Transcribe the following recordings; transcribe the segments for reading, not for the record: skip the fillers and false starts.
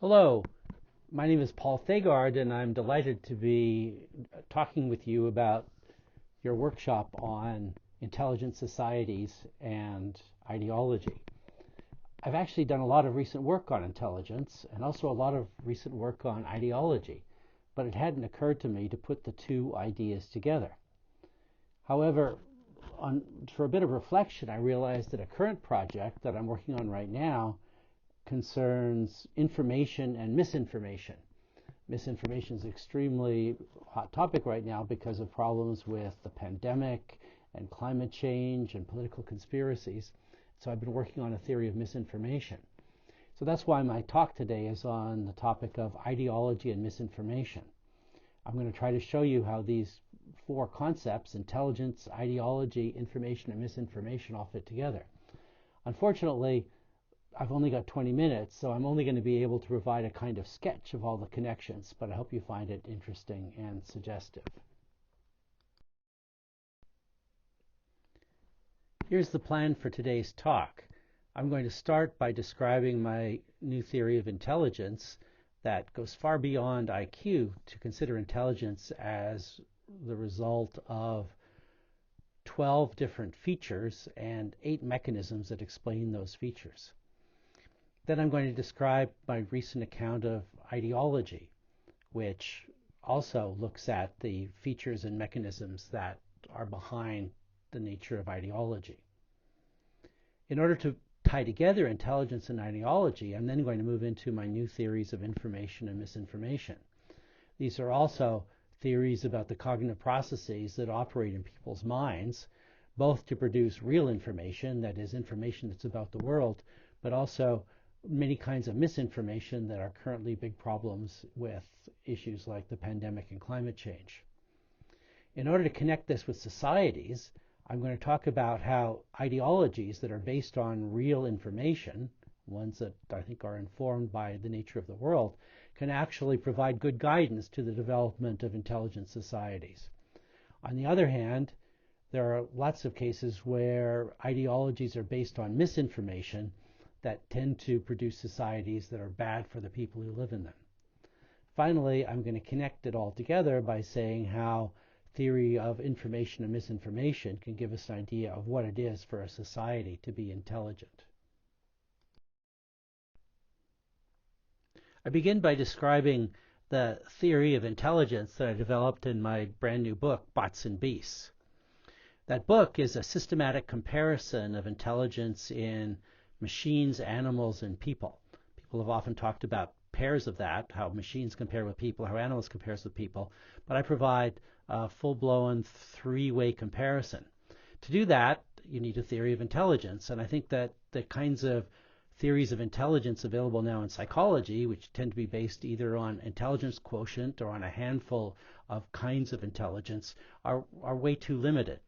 Hello, my name is Paul Thagard, and I'm delighted to be talking with you about your workshop on intelligent societies and ideology. I've actually done a lot of recent work on intelligence and also a lot of recent work on ideology, but it hadn't occurred to me to put the two ideas together. However, for a bit of reflection, I realized that a current project that I'm working on right now concerns information and misinformation. Misinformation is an extremely hot topic right now because of problems with the pandemic and climate change and political conspiracies. So I've been working on a theory of misinformation. So that's why my talk today is on the topic of ideology and misinformation. I'm going to try to show you how these four concepts, intelligence, ideology, information, and misinformation, all fit together. Unfortunately, I've only got 20 minutes, so I'm only going to be able to provide a kind of sketch of all the connections, but I hope you find it interesting and suggestive. Here's the plan for today's talk. I'm going to start by describing my new theory of intelligence that goes far beyond IQ to consider intelligence as the result of 12 different features and 8 mechanisms that explain those features. Then I'm going to describe my recent account of ideology, which also looks at the features and mechanisms that are behind the nature of ideology. In order to tie together intelligence and ideology, I'm then going to move into my new theories of information and misinformation. These are also theories about the cognitive processes that operate in people's minds, both to produce real information, that is, information that's about the world, but also many kinds of misinformation that are currently big problems with issues like the pandemic and climate change. In order to connect this with societies, I'm going to talk about how ideologies that are based on real information, ones that I think are informed by the nature of the world, can actually provide good guidance to the development of intelligent societies. On the other hand, there are lots of cases where ideologies are based on misinformation that tend to produce societies that are bad for the people who live in them. Finally, I'm going to connect it all together by saying how theory of information and misinformation can give us an idea of what it is for a society to be intelligent. I begin by describing the theory of intelligence that I developed in my brand new book, Bots and Beasts. That book is a systematic comparison of intelligence in machines, animals, and people. People have often talked about pairs of that, how machines compare with people, how animals compare with people, but I provide a full-blown three-way comparison. To do that, you need a theory of intelligence, and I think that the kinds of theories of intelligence available now in psychology, which tend to be based either on intelligence quotient or on a handful of kinds of intelligence, are way too limited.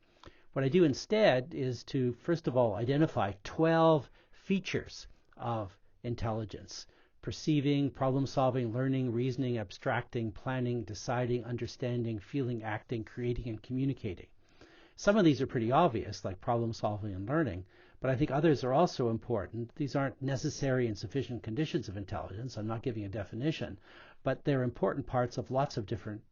What I do instead is to, first of all, identify 12 features of intelligence: perceiving, problem solving, learning, reasoning, abstracting, planning, deciding, understanding, feeling, acting, creating, and communicating. Some of these are pretty obvious, like problem solving and learning, but I think others are also important. These aren't necessary and sufficient conditions of intelligence. I'm not giving a definition, but they're important parts of lots of different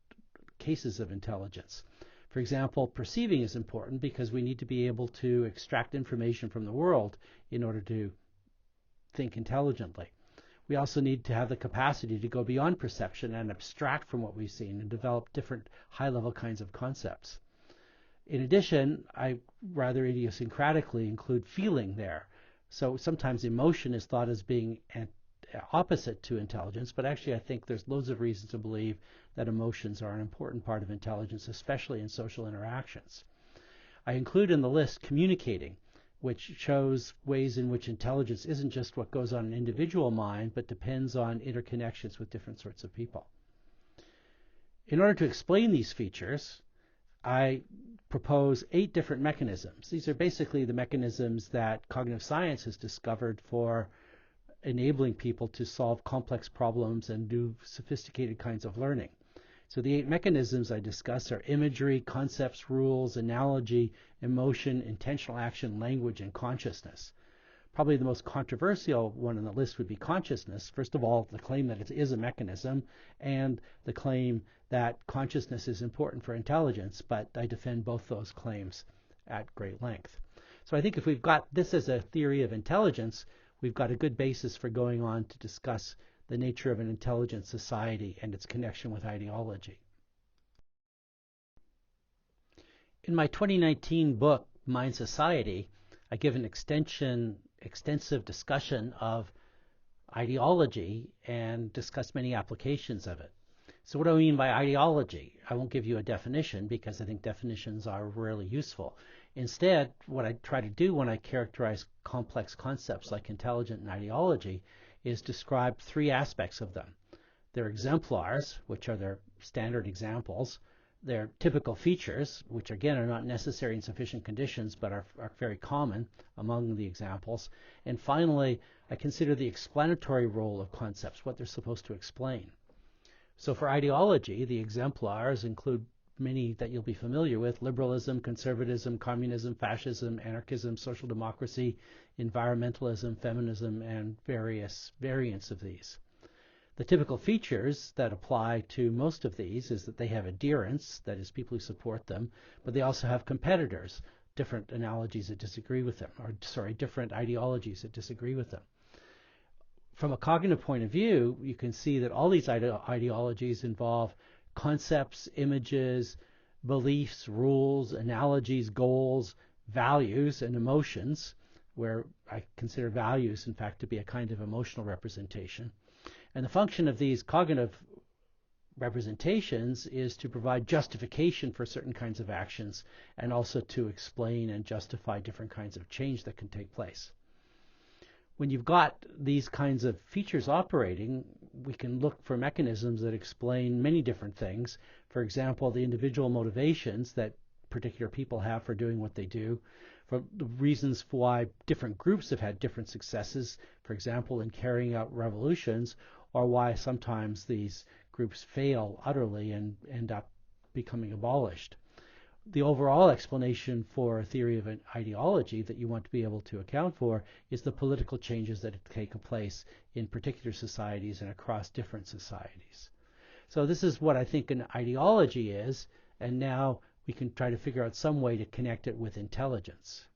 cases of intelligence. For example, perceiving is important because we need to be able to extract information from the world in order to think intelligently. We also need to have the capacity to go beyond perception and abstract from what we've seen and develop different high-level kinds of concepts. In addition, I rather idiosyncratically include feeling there. So sometimes emotion is thought as being opposite to intelligence, but actually I think there's loads of reasons to believe that emotions are an important part of intelligence, especially in social interactions. I include in the list communicating, which shows ways in which intelligence isn't just what goes on in an individual mind, but depends on interconnections with different sorts of people. In order to explain these features, I propose 8 different mechanisms. These are basically the mechanisms that cognitive science has discovered for enabling people to solve complex problems and do sophisticated kinds of learning. So the 8 mechanisms I discuss are imagery, concepts, rules, analogy, emotion, intentional action, language, and consciousness. Probably the most controversial one on the list would be consciousness. First of all, the claim that it is a mechanism, and the claim that consciousness is important for intelligence, but I defend both those claims at great length. So I think if we've got this as a theory of intelligence, we've got a good basis for going on to discuss the nature of an intelligent society and its connection with ideology. In my 2019 book, Mind Society, I give an extensive discussion of ideology and discuss many applications of it. So what do I mean by ideology? I won't give you a definition because I think definitions are rarely useful. Instead, what I try to do when I characterize complex concepts like intelligence and ideology is describe three aspects of them. Their exemplars, which are their standard examples, their typical features, which again are not necessary in sufficient conditions but are very common among the examples, and finally, I consider the explanatory role of concepts, what they're supposed to explain. So for ideology, the exemplars include many that you'll be familiar with: liberalism, conservatism, communism, fascism, anarchism, social democracy, environmentalism, feminism, and various variants of these. The typical features that apply to most of these is that they have adherents, that is, people who support them, but they also have competitors, different analogies that disagree with them, different ideologies that disagree with them. From a cognitive point of view, you can see that all these ideologies involve concepts, images, beliefs, rules, analogies, goals, values, and emotions, where I consider values, in fact, to be a kind of emotional representation. And the function of these cognitive representations is to provide justification for certain kinds of actions and also to explain and justify different kinds of change that can take place. When you've got these kinds of features operating, we can look for mechanisms that explain many different things. For example, the individual motivations that particular people have for doing what they do, for the reasons for why different groups have had different successes, for example, in carrying out revolutions, or why sometimes these groups fail utterly and end up becoming abolished. The overall explanation for a theory of an ideology that you want to be able to account for is the political changes that take place in particular societies and across different societies. So this is what I think an ideology is, and now we can try to figure out some way to connect it with intelligence.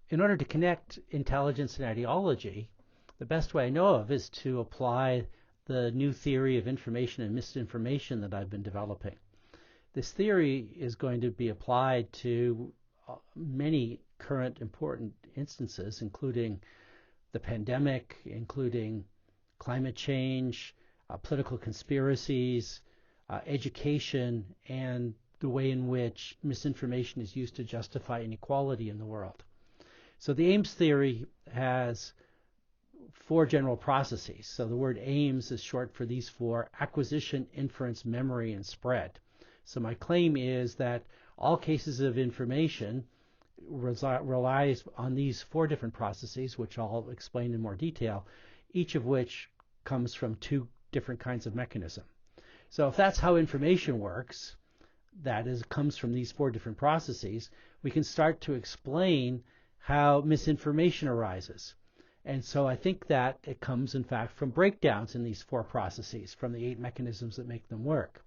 In order to connect intelligence and ideology, the best way I know of is to apply the new theory of information and misinformation that I've been developing. This theory is going to be applied to many current important instances, including the pandemic, including climate change, political conspiracies, education, and the way in which misinformation is used to justify inequality in the world. So the Ames theory has four general processes. So the word Ames is short for these four: acquisition, inference, memory, and spread. So my claim is that all cases of information relies on these four different processes, which I'll explain in more detail, each of which comes from two different kinds of mechanism. So if that's how information works, that is, comes from these four different processes, we can start to explain how misinformation arises. And so I think that it comes, in fact, from breakdowns in these four processes, from the 8 mechanisms that make them work.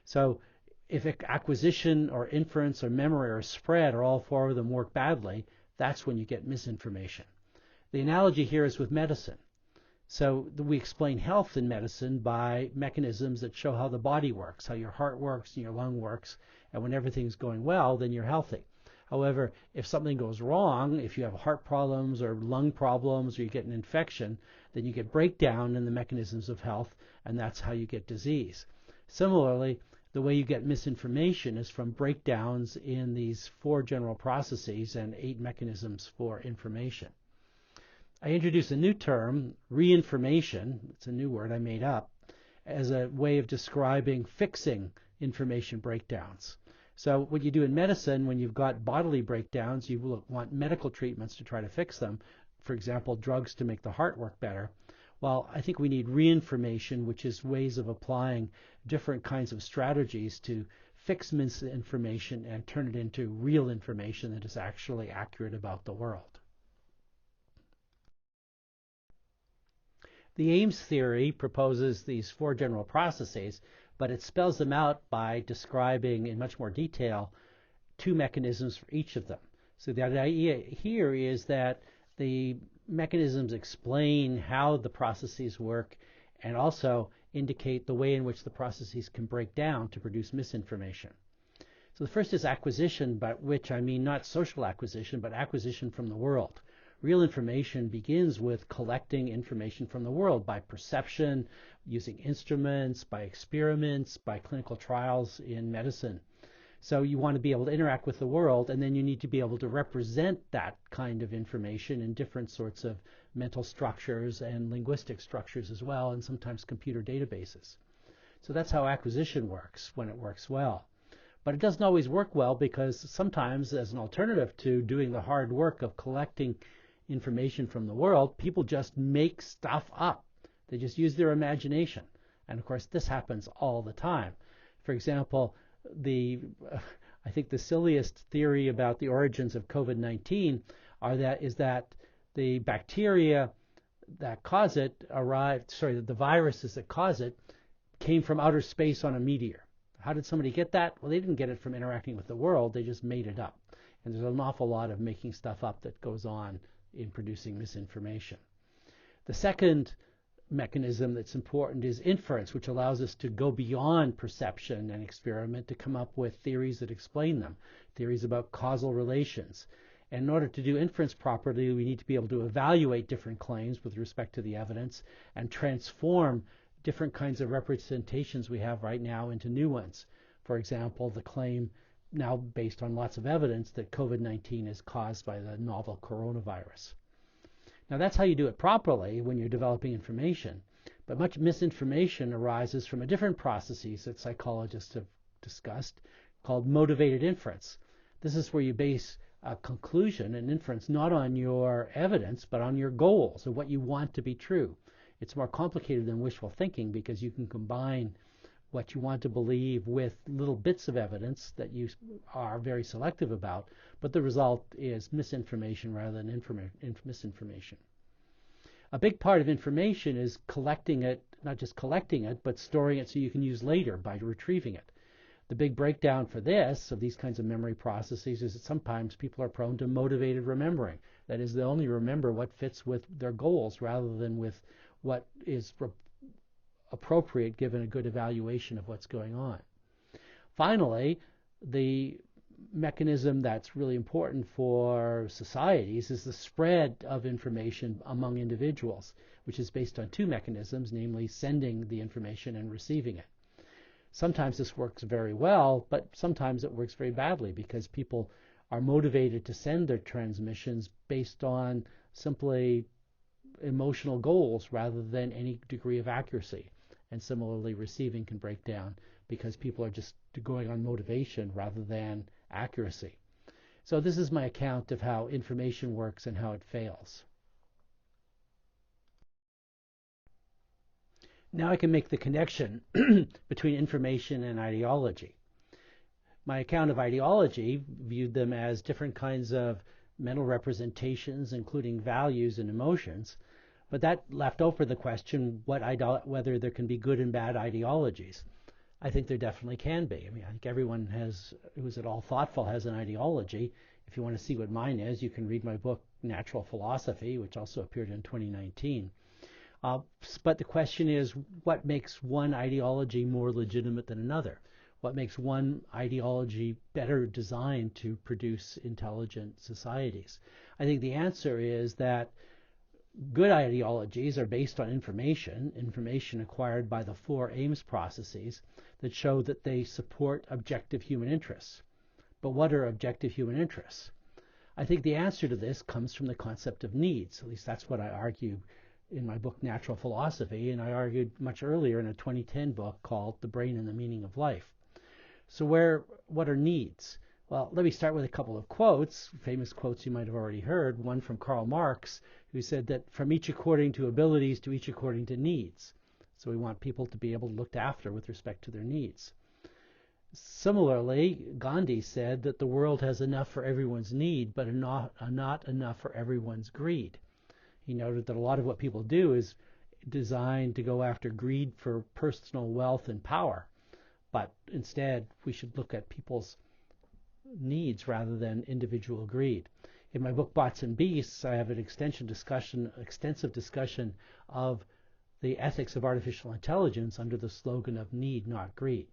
So if acquisition or inference or memory or spread, or all four of them work badly, that's when you get misinformation. The analogy here is with medicine. So we explain health in medicine by mechanisms that show how the body works, how your heart works and your lung works, and when everything's going well, then you're healthy. However, if something goes wrong, if you have heart problems or lung problems or you get an infection, then you get breakdown in the mechanisms of health, and that's how you get disease. Similarly, the way you get misinformation is from breakdowns in these 4 general processes and 8 mechanisms for information. I introduce a new term, reinformation, it's a new word I made up, as a way of describing fixing information breakdowns. So what you do in medicine, when you've got bodily breakdowns, you will want medical treatments to try to fix them. For example, drugs to make the heart work better. Well, I think we need reinformation, which is ways of applying different kinds of strategies to fix misinformation and turn it into real information that is actually accurate about the world. The Ames theory proposes these four general processes, but it spells them out by describing in much more detail two mechanisms for each of them. So the idea here is that the mechanisms explain how the processes work and also indicate the way in which the processes can break down to produce misinformation. So the first is acquisition, by which I mean not social acquisition, but acquisition from the world. Real information begins with collecting information from the world by perception, using instruments, by experiments, by clinical trials in medicine. So you want to be able to interact with the world, and then you need to be able to represent that kind of information in different sorts of mental structures and linguistic structures as well, and sometimes computer databases. So that's how acquisition works when it works well. But it doesn't always work well, because sometimes, as an alternative to doing the hard work of collecting information from the world, people just make stuff up. They just use their imagination. And of course, this happens all the time. For example, I think the silliest theory about the origins of COVID-19 is that the bacteria that cause it the viruses that cause it came from outer space on a meteor. How did somebody get that? Well, they didn't get it from interacting with the world. They just made it up. And there's an awful lot of making stuff up that goes on in producing misinformation. The second mechanism that's important is inference, which allows us to go beyond perception and experiment to come up with theories that explain them, theories about causal relations. And in order to do inference properly, we need to be able to evaluate different claims with respect to the evidence and transform different kinds of representations we have right now into new ones. For example, the claim now based on lots of evidence that COVID-19 is caused by the novel coronavirus. Now that's how you do it properly when you're developing information, but much misinformation arises from a different processes that psychologists have discussed called motivated inference. This is where you base a conclusion and inference not on your evidence but on your goals or what you want to be true. It's more complicated than wishful thinking because you can combine what you want to believe with little bits of evidence that you are very selective about, but the result is misinformation rather than misinformation. A big part of information is collecting it, not just collecting it, but storing it so you can use later by retrieving it. The big breakdown for this, of these kinds of memory processes, is that sometimes people are prone to motivated remembering. That is, they only remember what fits with their goals rather than with what is appropriate given a good evaluation of what's going on. Finally, the mechanism that's really important for societies is the spread of information among individuals, which is based on two mechanisms, namely sending the information and receiving it. Sometimes this works very well, but sometimes it works very badly because people are motivated to send their transmissions based on simply emotional goals rather than any degree of accuracy. And similarly, receiving can break down because people are just going on motivation rather than accuracy. So this is my account of how information works and how it fails. Now I can make the connection between information and ideology. My account of ideology viewed them as different kinds of mental representations, including values and emotions, but that left open the question whether there can be good and bad ideologies. I think there definitely can be. I mean, I think everyone who's at all thoughtful has an ideology. If you want to see what mine is, you can read my book, Natural Philosophy, which also appeared in 2019. But the question is, what makes one ideology more legitimate than another? What makes one ideology better designed to produce intelligent societies? I think the answer is that good ideologies are based on information acquired by the four Ames processes that show that they support objective human interests. But what are objective human interests? I think the answer to this comes from the concept of needs. At least that's what I argue in my book, Natural Philosophy, and I argued much earlier in a 2010 book called The Brain and the Meaning of Life. So what are needs? Well, let me start with a couple of quotes, famous quotes you might have already heard. One from Karl Marx, who said that from each according to abilities to each according to needs. So we want people to be able to look after with respect to their needs. Similarly, Gandhi said that the world has enough for everyone's need, but not enough for everyone's greed. He noted that a lot of what people do is designed to go after greed for personal wealth and power, but instead we should look at people's needs rather than individual greed. In my book Bots and Beasts, I have an extensive discussion of the ethics of artificial intelligence under the slogan of need, not greed.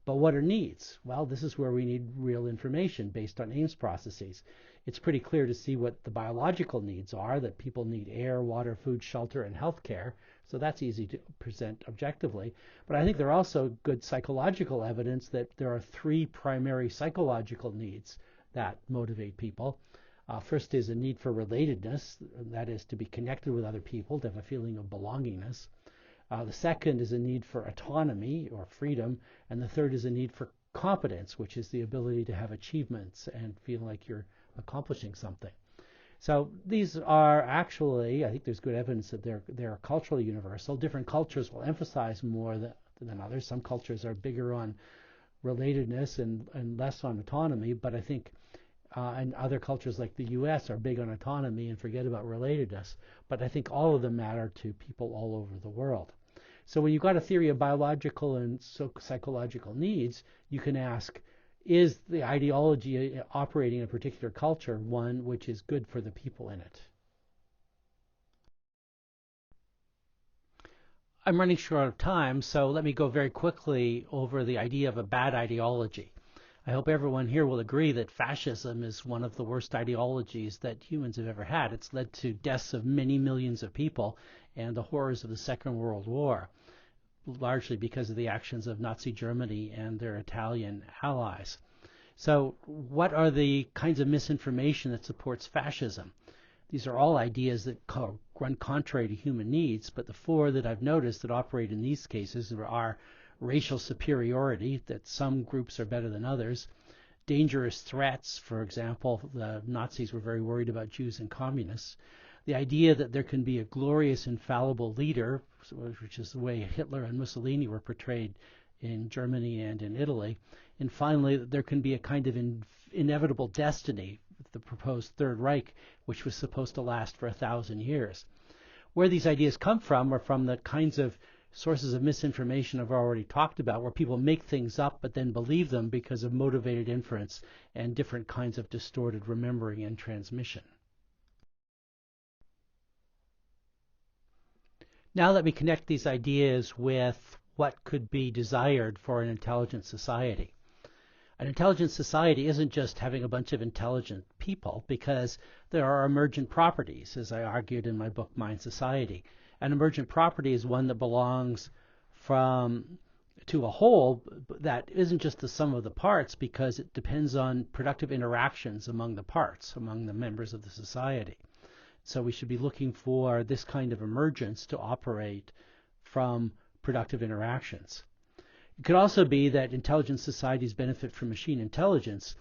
But what are needs? Well, this is where we need real information based on Ames processes. It's pretty clear to see what the biological needs are, that people need air, water, food, shelter, and health care. So that's easy to present objectively. But I think there are also good psychological evidence that there are three primary psychological needs that motivate people. First is a need for relatedness, that is to be connected with other people, to have a feeling of belongingness. The second is a need for autonomy or freedom, and the third is a need for competence, which is the ability to have achievements and feel like you're accomplishing something. So these are actually, I think there's good evidence that they're culturally universal. Different cultures will emphasize more than others. Some cultures are bigger on relatedness and less on autonomy, but I think and other cultures like the U.S. are big on autonomy and forget about relatedness. But I think all of them matter to people all over the world. So when you've got a theory of biological and psychological needs, you can ask, is the ideology operating in a particular culture one which is good for the people in it? I'm running short of time, so let me go very quickly over the idea of a bad ideology. I hope everyone here will agree that fascism is one of the worst ideologies that humans have ever had. It's led to deaths of many millions of people and the horrors of the Second World War, largely because of the actions of Nazi Germany and their Italian allies. So what are the kinds of misinformation that supports fascism? These are all ideas that run contrary to human needs, but the four that I've noticed that operate in these cases are racial superiority, that some groups are better than others, dangerous threats, for example, the Nazis were very worried about Jews and communists, the idea that there can be a glorious infallible leader, which is the way Hitler and Mussolini were portrayed in Germany and in Italy, and finally that there can be a kind of inevitable destiny, the proposed Third Reich, which was supposed to last for 1,000 years. Where these ideas come from are from the kinds of sources of misinformation I've already talked about, where people make things up but then believe them because of motivated inference and different kinds of distorted remembering and transmission. Now let me connect these ideas with what could be desired for an intelligent society. An intelligent society isn't just having a bunch of intelligent people, because there are emergent properties, as I argued in my book Mind Society. An emergent property is one that belongs to a whole that isn't just the sum of the parts, because it depends on productive interactions among the parts, among the members of the society. So we should be looking for this kind of emergence to operate from productive interactions. It could also be that intelligent societies benefit from machine intelligence,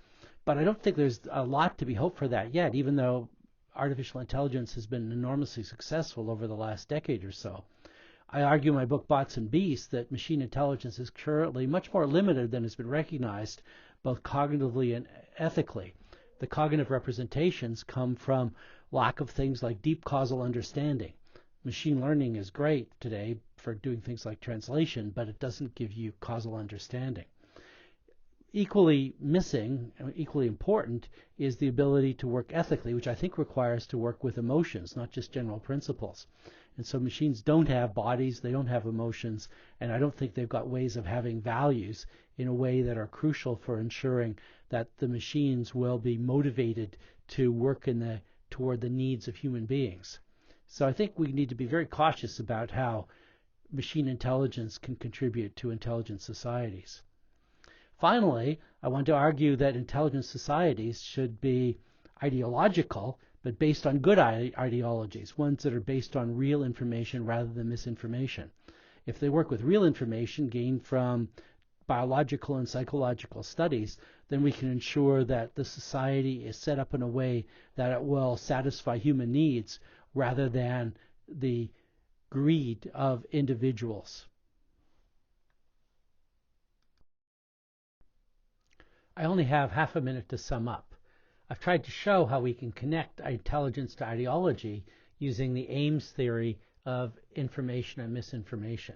but I don't think there's a lot to be hoped for that yet, even though artificial intelligence has been enormously successful over the last decade or so. I argue in my book Bots and Beasts that machine intelligence is currently much more limited than has been recognized, both cognitively and ethically. The cognitive representations come from lack of things like deep causal understanding. Machine learning is great today for doing things like translation, but it doesn't give you causal understanding. Equally missing, equally important, is the ability to work ethically, which I think requires to work with emotions, not just general principles. And so machines don't have bodies, they don't have emotions, and I don't think they've got ways of having values in a way that are crucial for ensuring that the machines will be motivated to work toward the needs of human beings. So I think we need to be very cautious about how machine intelligence can contribute to intelligent societies. Finally, I want to argue that intelligent societies should be ideological, but based on good ideologies, ones that are based on real information rather than misinformation. If they work with real information gained from biological and psychological studies, then we can ensure that the society is set up in a way that it will satisfy human needs rather than the greed of individuals. I only have half a minute to sum up. I've tried to show how we can connect intelligence to ideology using the Ames theory of information and misinformation.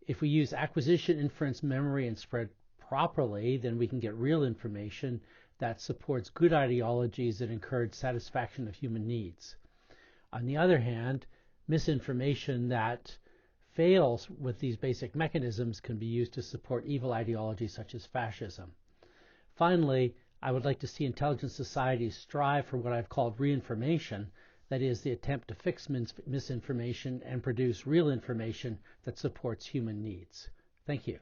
If we use acquisition, inference, memory, and spread properly, then we can get real information that supports good ideologies that encourage satisfaction of human needs. On the other hand, misinformation that fails with these basic mechanisms can be used to support evil ideologies such as fascism. Finally, I would like to see intelligent societies strive for what I've called reinformation, that is, the attempt to fix misinformation and produce real information that supports human needs. Thank you.